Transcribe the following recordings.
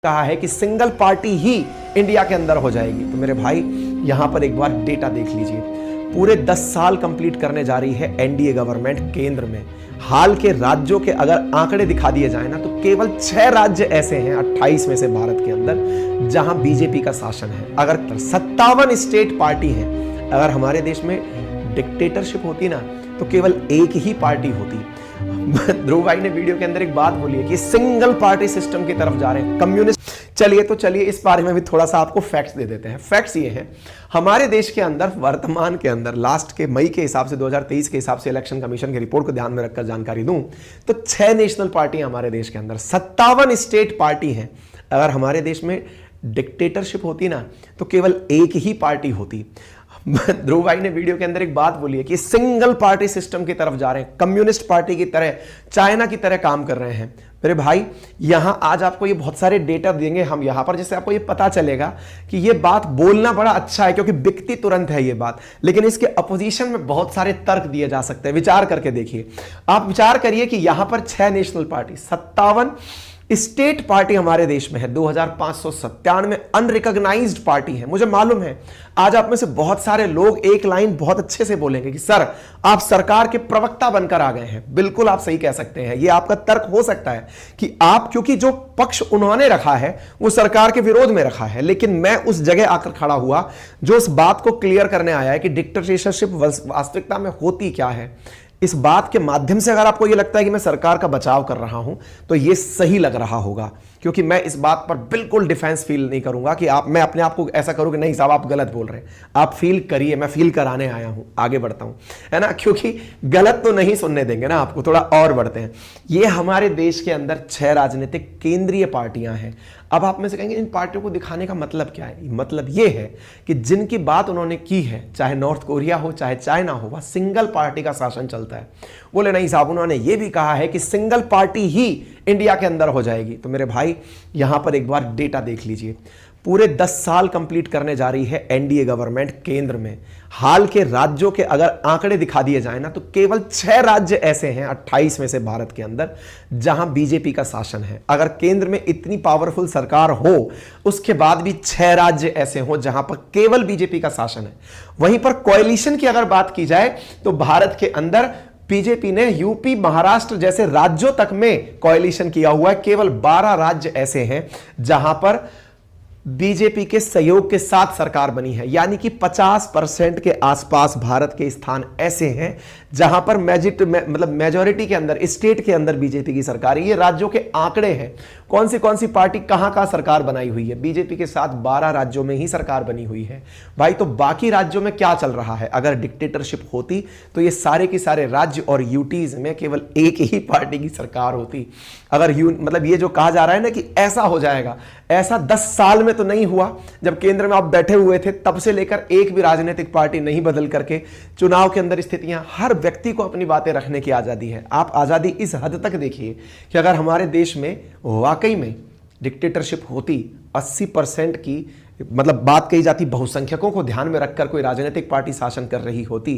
कहा है कि सिंगल पार्टी ही इंडिया के अंदर हो जाएगी। तो मेरे भाई यहां पर एक बार डेटा देख लीजिए। पूरे 10 साल कंप्लीट करने जा रही है एनडीए गवर्नमेंट केंद्र में। हाल के राज्यों के अगर आंकड़े दिखा दिए जाए ना तो केवल 6 राज्य ऐसे हैं 28 में से भारत के अंदर जहां बीजेपी का शासन है। अगर 57 स्टेट पार्टी है, अगर हमारे देश में डिक्टेटरशिप होती ना तो केवल एक ही पार्टी होती। ध्रुव भाई ने वीडियो के अंदर एक बात बोली है कि सिंगल पार्टी सिस्टम की तरफ जा रहे हैं कम्युनिस्ट। चलिए इस बारे में भी थोड़ा सा आपको फैक्ट्स दे देते हैं। फैक्ट्स ये हैं, हमारे देश के अंदर वर्तमान के अंदर लास्ट के मई के हिसाब से 2023 के हिसाब से इलेक्शन कमीशन की रिपोर्ट को ध्यान में रखकर जानकारी दूं तो 6 नेशनल पार्टी हमारे देश के अंदर, 57 स्टेट पार्टी हैं। अगर हमारे देश में डिक्टेटरशिप होती ना तो केवल एक ही पार्टी होती। ध्रुव भाई ने वीडियो के अंदर एक बात बोली है कि सिंगल पार्टी सिस्टम की तरफ जा रहे हैं, कम्युनिस्ट पार्टी की तरह, चाइना की तरह काम कर रहे हैं। मेरे भाई यहां आज आपको ये बहुत सारे डेटा देंगे हम यहां पर, जिससे आपको ये पता चलेगा कि ये बात बोलना बड़ा अच्छा है क्योंकि बिकती तुरंत है ये बात, लेकिन इसके अपोजिशन में बहुत सारे तर्क दिए जा सकते हैं। विचार करके देखिए, आप विचार करिए कि यहां पर 6 नेशनल पार्टी, 57 स्टेट पार्टी हमारे देश में है, 2597 अनरिकॉग्नाइज्ड पार्टी है। मुझे मालूम है आज आप में से बहुत सारे लोग एक लाइन बहुत अच्छे से बोलेंगे कि सर आप सरकार के प्रवक्ता बनकर आ गए हैं। बिल्कुल आप सही कह सकते हैं, यह आपका तर्क हो सकता है कि आप, क्योंकि जो पक्ष उन्होंने रखा है वो सरकार के विरोध में रखा है, लेकिन मैं उस जगह आकर खड़ा हुआ जो इस बात को क्लियर करने आया है कि डिक्टेटरशिप वास्तविकता में होती क्या है। इस बात के माध्यम से अगर आपको यह लगता है कि मैं सरकार का बचाव कर रहा हूं तो यह सही लग रहा होगा, क्योंकि मैं इस बात पर बिल्कुल डिफेंस फील नहीं करूंगा कि मैं अपने आप को ऐसा करूं कि नहीं साहब आप गलत बोल रहे हैं। आप फील करिए, मैं फील कराने आया हूं, आगे बढ़ता हूं, है ना, क्योंकि गलत तो नहीं सुनने देंगे ना आपको। थोड़ा और बढ़ते हैं। ये हमारे देश के अंदर 6 राजनीतिक केंद्रीय पार्टियां हैं। अब आप में से कहेंगे इन पार्टियों को दिखाने का मतलब क्या है? मतलब ये है कि जिनकी बात उन्होंने की है, चाहे नॉर्थ कोरिया हो चाहे चाइना हो, वह सिंगल पार्टी का शासन चलता है। बोले नहीं साहब उन्होंने ये भी कहा है कि सिंगल पार्टी ही इंडिया के अंदर हो जाएगी। तो मेरे भाई यहां पर एक बार डेटा देख लीजिए। पूरे 10 साल कंप्लीट करने जा रही है एनडीए गवर्नमेंट केंद्र में। हाल के राज्यों के अगर आंकड़े दिखा दिए जाए ना तो केवल 6 राज्य ऐसे हैं 28 में से भारत के अंदर जहां बीजेपी का शासन है। अगर केंद्र में इतनी पावरफुल सरकार हो उसके बाद भी 6 राज्य ऐसे हो जहां पर केवल बीजेपी का शासन है। वहीं पर कोएलिशन की अगर बात की जाए तो भारत के अंदर बीजेपी ने यूपी, महाराष्ट्र जैसे राज्यों तक में कोएलिशन किया हुआ है। केवल 12 राज्य ऐसे हैं जहां पर बीजेपी के सहयोग के साथ सरकार बनी है, यानी कि 50% के आसपास भारत के स्थान ऐसे हैं जहां पर मेजॉरिटी के अंदर, स्टेट के अंदर बीजेपी की सरकार है। ये राज्यों के आंकड़े हैं, कौन सी पार्टी कहां सरकार बनाई हुई है। बीजेपी के साथ 12 राज्यों में ही सरकार बनी हुई है भाई। तो बाकी राज्यों में क्या चल रहा है? अगर डिक्टेटरशिप होती तो ये सारे के सारे राज्य और यूटीज में केवल एक ही पार्टी की सरकार होती। अगर ये जो कहा जा रहा है ना कि ऐसा हो जाएगा, ऐसा 10 साल में तो नहीं हुआ। जब केंद्र में आप बैठे हुए थे तब से लेकर एक भी राजनीतिक पार्टी नहीं बदल करके चुनाव के अंदर स्थितियां, हर व्यक्ति को अपनी बातें रखने की आजादी है। आप आजादी इस हद तक देखिए कि अगर हमारे देश में वाकई में डिक्टेटरशिप होती, 80% की बात कही जाती, बहुसंख्यकों को ध्यान में रखकर कोई राजनीतिक पार्टी शासन कर रही होती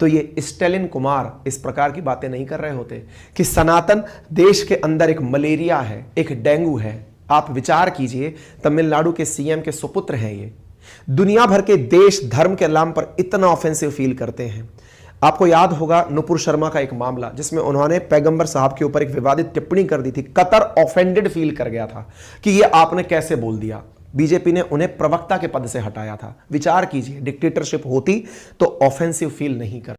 तो ये स्टेलिन कुमार इस प्रकार की बातें नहीं कर रहे होते कि सनातन देश के अंदर एक मलेरिया है, एक डेंगू है। आप विचार कीजिए, तमिलनाडु के सीएम के सुपुत्र हैं ये, दुनिया भर के देश धर्म के नाम पर इतना ऑफेंसिव फील करते हैं। आपको याद होगा नुपुर शर्मा का एक मामला जिसमें उन्होंने पैगंबर साहब के ऊपर एक विवादित टिप्पणी कर दी थी। कतर ऑफेंडेड फील कर गया था कि ये आपने कैसे बोल दिया। बीजेपी ने उन्हें प्रवक्ता के पद से हटाया था। विचार कीजिए, डिक्टेटरशिप होती तो ऑफेंसिव फील नहीं कर